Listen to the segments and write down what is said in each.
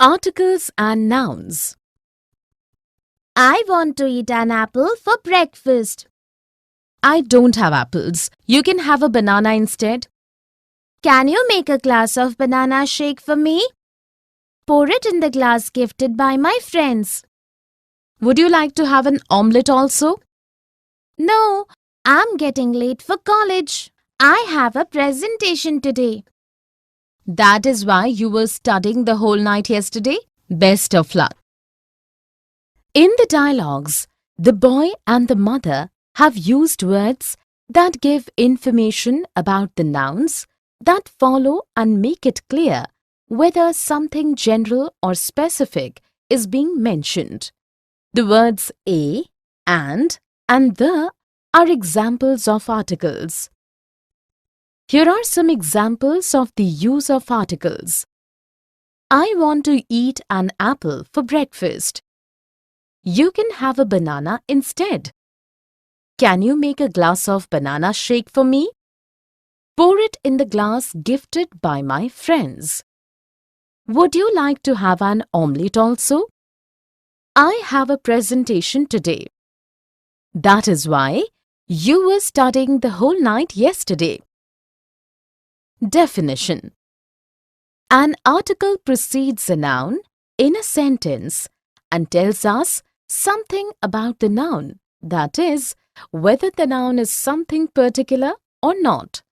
Articles and nouns. I want to eat an apple for breakfast. I don't have apples. You can have a banana instead. Can you make a glass of banana shake for me? Pour it in the glass gifted by my friends. Would you like to have an omelette also? No, I'm getting late for college. I have a presentation today. That is why you were studying the whole night yesterday? Best of luck. In the dialogues, the boy and the mother have used words that give information about the nouns that follow and make it clear whether something general or specific is being mentioned. The words a, and the are examples of articles. Here are some examples of the use of articles. I want to eat an apple for breakfast. You can have a banana instead. Can you make a glass of banana shake for me? Pour it in the glass gifted by my friends. Would you like to have an omelette also? I have a presentation today. That is why you were studying the whole night yesterday. Definition. An article precedes a noun in a sentence and tells us something about the noun, that is, whether the noun is something particular or not.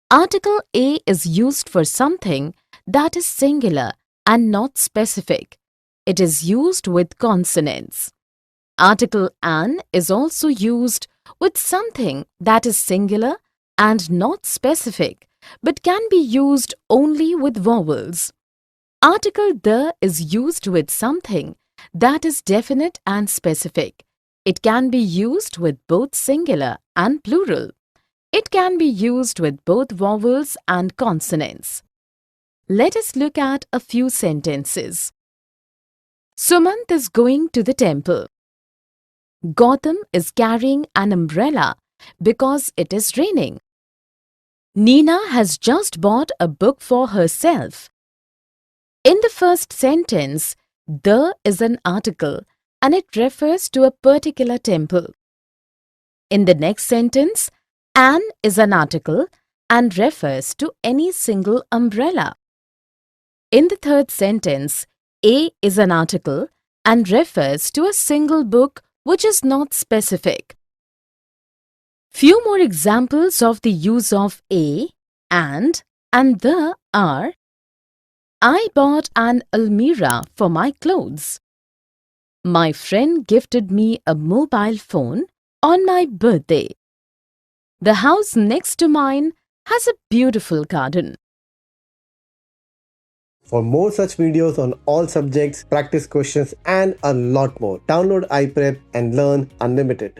Article A is used for something that is singular and not specific. It is used with consonants. Article an is also used with something that is singular and not specific, but can be used only with vowels. Article the is used with something that is definite and specific. It can be used with both singular and plural. It can be used with both vowels and consonants. Let us look at a few sentences. Sumant is going to the temple. Gautam is carrying an umbrella because it is raining. Nina has just bought a book for herself. In the first sentence, the is an article and it refers to a particular temple. In the next sentence, an is an article and refers to any single umbrella. In the third sentence, a is an article and refers to a single book which is not specific. Few more examples of the use of a, and the are: I bought an almirah for my clothes. My friend gifted me a mobile phone on my birthday. The house next to mine has a beautiful garden. For more such videos on all subjects, practice questions and a lot more, download iPrep and learn unlimited.